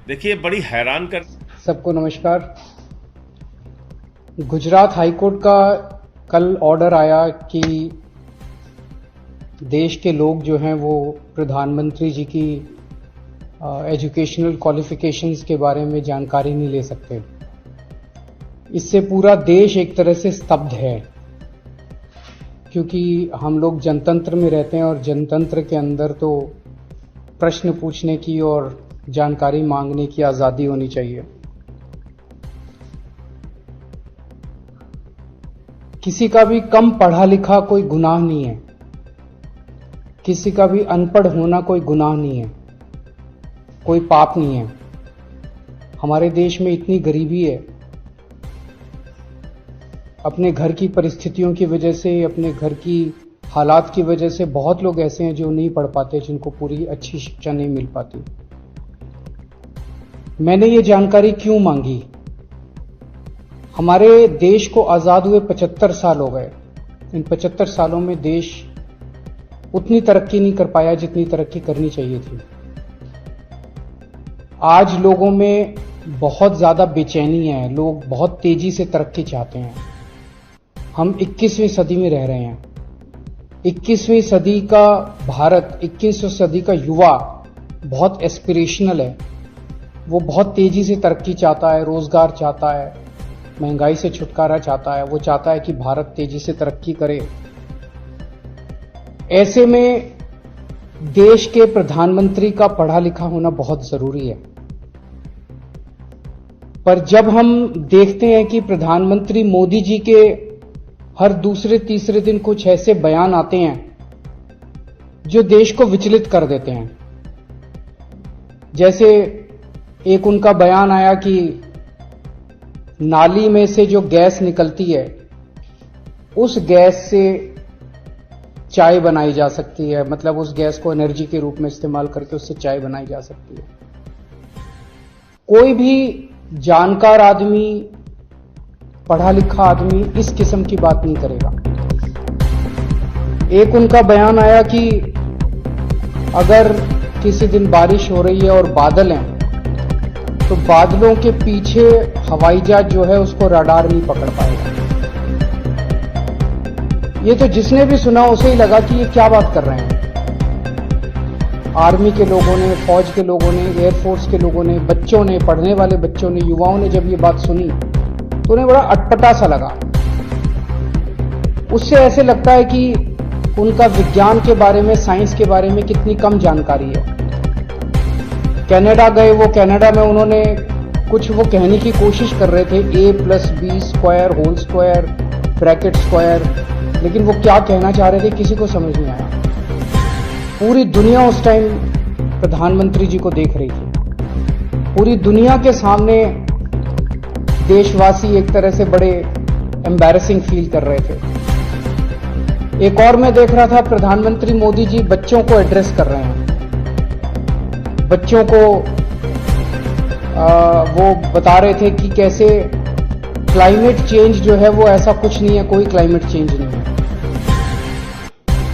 देखिए बड़ी हैरान कर सबको नमस्कार। गुजरात हाईकोर्ट का कल ऑर्डर आया कि देश के लोग जो हैं वो प्रधानमंत्री जी की एजुकेशनल क्वालिफिकेशंस के बारे में जानकारी नहीं ले सकते। इससे पूरा देश एक तरह से स्तब्ध है, क्योंकि हम लोग जनतंत्र में रहते हैं और जनतंत्र के अंदर तो प्रश्न पूछने की और जानकारी मांगने की आजादी होनी चाहिए। किसी का भी कम पढ़ा लिखा कोई गुनाह नहीं है, किसी का भी अनपढ़ होना कोई गुनाह नहीं है, कोई पाप नहीं है। हमारे देश में इतनी गरीबी है, अपने घर की परिस्थितियों की वजह से, अपने घर की हालात की वजह से बहुत लोग ऐसे हैं जो नहीं पढ़ पाते, जिनको पूरी अच्छी शिक्षा नहीं मिल पाती। मैंने ये जानकारी क्यों मांगी? हमारे देश को आजाद हुए 75 साल हो गए। इन 75 सालों में देश उतनी तरक्की नहीं कर पाया जितनी तरक्की करनी चाहिए थी। आज लोगों में बहुत ज्यादा बेचैनी है, लोग बहुत तेजी से तरक्की चाहते हैं। हम 21वीं सदी में रह रहे हैं। 21वीं सदी का भारत, 21वीं सदी का युवा बहुत एस्पिरेशनल है। वो बहुत तेजी से तरक्की चाहता है, रोजगार चाहता है, महंगाई से छुटकारा चाहता है। वो चाहता है कि भारत तेजी से तरक्की करे। ऐसे में देश के प्रधानमंत्री का पढ़ा लिखा होना बहुत जरूरी है। पर जब हम देखते हैं कि प्रधानमंत्री मोदी जी के हर दूसरे तीसरे दिन कुछ ऐसे बयान आते हैं जो देश को विचलित कर देते हैं। जैसे एक उनका बयान आया कि नाली में से जो गैस निकलती है, उस गैस से चाय बनाई जा सकती है। मतलब उस गैस को एनर्जी के रूप में इस्तेमाल करके उससे चाय बनाई जा सकती है। कोई भी जानकार आदमी, पढ़ा लिखा आदमी इस किस्म की बात नहीं करेगा। एक उनका बयान आया कि अगर किसी दिन बारिश हो रही है और बादल हैं, तो बादलों के पीछे हवाई जहाज जो है उसको रडार नहीं पकड़ पाएगा। ये तो जिसने भी सुना उसे ही लगा कि ये क्या बात कर रहे हैं। आर्मी के लोगों ने, फौज के लोगों ने, एयरफोर्स के लोगों ने, बच्चों ने, पढ़ने वाले बच्चों ने, युवाओं ने जब ये बात सुनी तो उन्हें बड़ा अटपटा सा लगा। उससे ऐसे लगता है कि उनका विज्ञान के बारे में, साइंस के बारे में कितनी कम जानकारी है। कनाडा गए, वो कनाडा में उन्होंने कुछ वो कहने की कोशिश कर रहे थे, a+b² whole square bracket square, लेकिन वो क्या कहना चाह रहे थे किसी को समझ नहीं आया। पूरी दुनिया उस टाइम प्रधानमंत्री जी को देख रही थी। पूरी दुनिया के सामने देशवासी एक तरह से बड़े एम्बैरेसिंग फील कर रहे थे। एक और मैं देख रहा था, प्रधानमंत्री मोदी जी बच्चों को एड्रेस कर रहे हैं। बच्चों को वो बता रहे थे कि कैसे क्लाइमेट चेंज जो है वो ऐसा कुछ नहीं है, कोई क्लाइमेट चेंज नहीं है।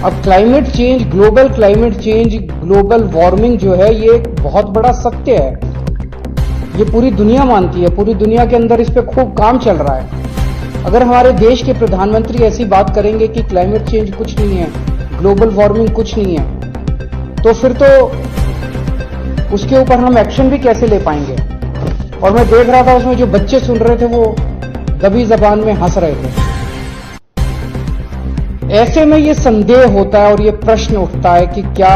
अब climate change, global climate change, global warming जो है ये एक बहुत बड़ा सत्य है। ये पूरी दुनिया मानती है, पूरी दुनिया के अंदर इस पे खूब काम चल रहा है। अगर हमारे देश के प्रधानमंत्री ऐसी बात करेंगे कि क्लाइमेट चेंज कुछ नहीं है, ग्लोबल वार्मिंग कुछ नहीं है, तो फिर तो उसके ऊपर हम एक्शन भी कैसे ले पाएंगे। और मैं देख रहा था उसमें जो बच्चे सुन रहे थे वो दबी जबान में हंस रहे थे। ऐसे में ये संदेह होता है और ये प्रश्न उठता है कि क्या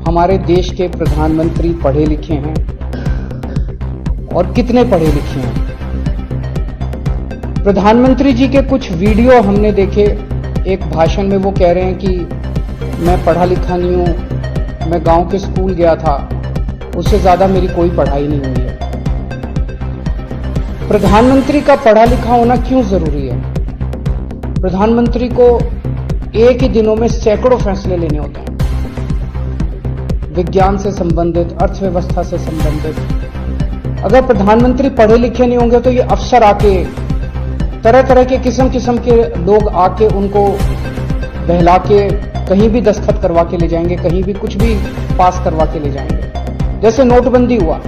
हमारे देश के प्रधानमंत्री पढ़े लिखे हैं और कितने पढ़े लिखे हैं। प्रधानमंत्री जी के कुछ वीडियो हमने देखे। एक भाषण में वो कह रहे हैं कि मैं पढ़ा लिखा नहीं हूं, मैं गांव के स्कूल गया था, उससे ज्यादा मेरी कोई पढ़ाई नहीं हुई है। प्रधानमंत्री का पढ़ा लिखा होना क्यों जरूरी है? प्रधानमंत्री को एक ही दिनों में सैकड़ों फैसले लेने होते हैं, विज्ञान से संबंधित, अर्थव्यवस्था से संबंधित। अगर प्रधानमंत्री पढ़े लिखे नहीं होंगे तो ये अफसर आके, तरह तरह के किस्म किस्म के लोग आके उनको बहला के कहीं भी दस्तखत करवा के ले जाएंगे, कहीं भी कुछ भी पास करवा के ले जाएंगे। जैसे नोटबंदी हुआ,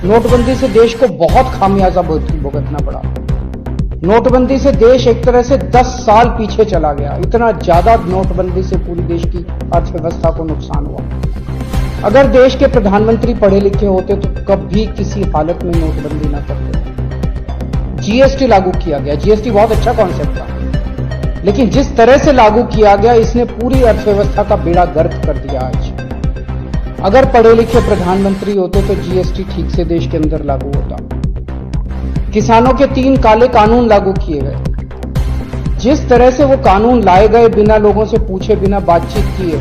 नोटबंदी से देश को बहुत खामियाजा भुगतना पड़ा। नोटबंदी से देश एक तरह से 10 साल पीछे चला गया। इतना ज्यादा नोटबंदी से पूरी देश की अर्थव्यवस्था को नुकसान हुआ। अगर देश के प्रधानमंत्री पढ़े लिखे होते तो कभी किसी हालत में नोटबंदी ना करते। जीएसटी लागू किया गया। जीएसटी बहुत अच्छा कॉन्सेप्ट था, लेकिन जिस तरह से लागू किया गया इसने पूरी अर्थव्यवस्था का बेड़ा गर्क कर दिया। आज अगर पढ़े लिखे प्रधानमंत्री होते तो जीएसटी ठीक से देश के अंदर लागू होता। किसानों के 3 काले कानून लागू किए गए। जिस तरह से वो कानून लाए गए बिना लोगों से पूछे, बिना बातचीत किए,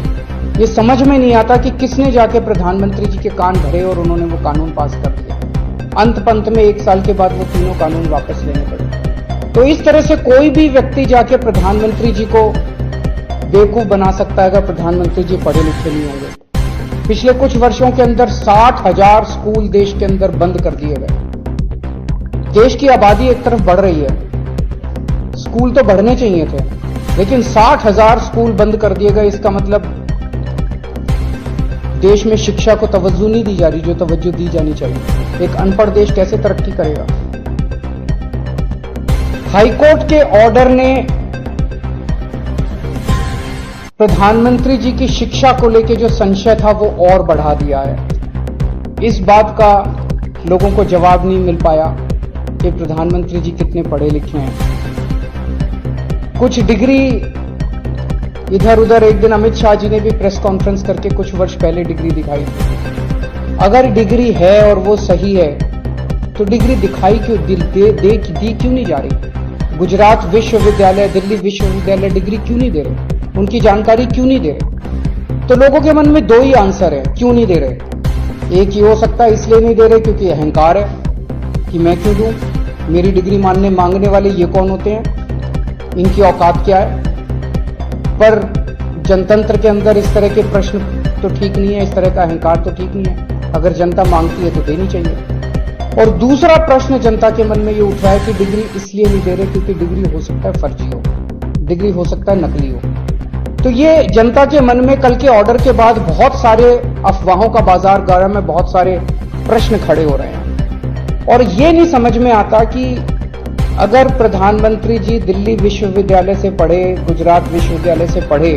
ये समझ में नहीं आता कि किसने जाके प्रधानमंत्री जी के कान भरे और उन्होंने वो कानून पास कर दिया। अंत पंत में 1 साल के बाद वो तीनों कानून वापस लेने पड़े। तो इस तरह से कोई भी व्यक्ति जाके प्रधानमंत्री जी को बेवकूफ बना सकता है अगर प्रधानमंत्री जी पढ़े लिखे नहीं होंगे। पिछले कुछ वर्षों के अंदर 60,000 स्कूल देश के अंदर बंद कर दिए गए। देश की आबादी एक तरफ बढ़ रही है, स्कूल तो बढ़ने चाहिए थे, लेकिन 60,000 स्कूल बंद कर दिए गए। इसका मतलब देश में शिक्षा को तवज्जो नहीं दी जा रही जो तवज्जो दी जानी चाहिए। एक अनपढ़ देश कैसे तरक्की करेगा? हाईकोर्ट के ऑर्डर ने प्रधानमंत्री जी की शिक्षा को लेकर जो संशय था वो और बढ़ा दिया है। इस बात का लोगों को जवाब नहीं मिल पाया कि प्रधानमंत्री जी कितने पढ़े लिखे हैं। कुछ डिग्री इधर उधर, एक दिन अमित शाह जी ने भी प्रेस कॉन्फ्रेंस करके कुछ वर्ष पहले डिग्री दिखाई थी। अगर डिग्री है और वो सही है तो डिग्री दिखाई क्यों दी क्यों नहीं जा रही? गुजरात विश्वविद्यालय, दिल्ली विश्वविद्यालय डिग्री क्यों नहीं दे रहे? उनकी जानकारी क्यों नहीं दे रहे? तो लोगों के मन में 2 ही आंसर है क्यों नहीं दे रहे। एक ही हो सकता है इसलिए नहीं दे रहे क्योंकि अहंकार है कि मैं क्यों दूं, मेरी डिग्री मांगने वाले ये कौन होते हैं, इनकी औकात क्या है। पर जनतंत्र के अंदर इस तरह के प्रश्न तो ठीक नहीं है, इस तरह का अहंकार तो ठीक नहीं है। अगर जनता मांगती है तो देनी चाहिए। और दूसरा प्रश्न जनता के मन में ये उठ रहा है कि डिग्री इसलिए नहीं दे रहे क्योंकि डिग्री हो सकता है फर्जी हो, डिग्री हो सकता है नकली हो। तो ये जनता के मन में कल के ऑर्डर के बाद बहुत सारे अफवाहों का बाजार गर्म में, बहुत सारे प्रश्न खड़े हो रहे हैं। और ये नहीं समझ में आता कि अगर प्रधानमंत्री जी दिल्ली विश्वविद्यालय से पढ़े, गुजरात विश्वविद्यालय से पढ़े,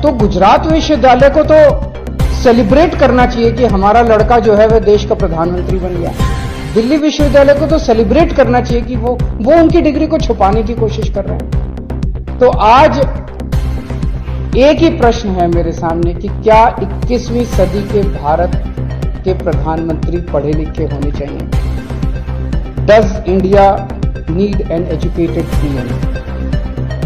तो गुजरात विश्वविद्यालय को तो सेलिब्रेट करना चाहिए कि हमारा लड़का जो है वह देश का प्रधानमंत्री बन गया। दिल्ली विश्वविद्यालय को तो सेलिब्रेट करना चाहिए कि वो उनकी डिग्री को छुपाने की कोशिश कर रहे हैं। तो आज एक ही प्रश्न है मेरे सामने कि क्या 21वीं सदी के भारत के प्रधानमंत्री पढ़े लिखे होने चाहिए? Does India need an educated PM?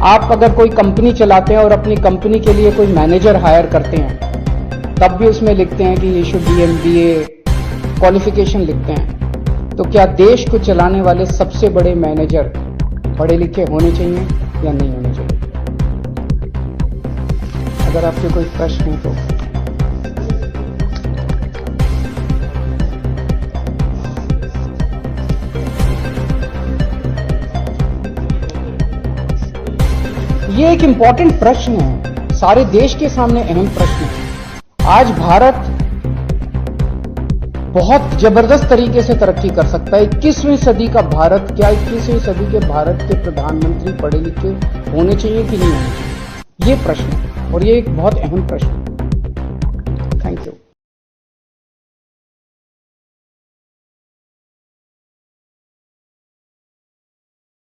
आप अगर कोई कंपनी चलाते हैं और अपनी कंपनी के लिए कोई मैनेजर हायर करते हैं, तब भी उसमें लिखते हैं कि ये शुड बी MBA क्वालिफिकेशन लिखते हैं। तो क्या देश को चलाने वाले सबसे बड़े मैनेजर पढ़े लिखे होने चाहिए या नहीं होने चाहिए? अगर आपके कोई प्रश्न है तो ये एक इंपॉर्टेंट प्रश्न है, सारे देश के सामने अहम प्रश्न है। आज भारत बहुत जबरदस्त तरीके से तरक्की कर सकता है। 21वीं सदी का भारत, क्या 21वीं सदी के भारत के प्रधानमंत्री पढ़े लिखे होने चाहिए कि नहीं होने चाहिए? ये प्रश्न है और ये एक बहुत अहम प्रश्न है।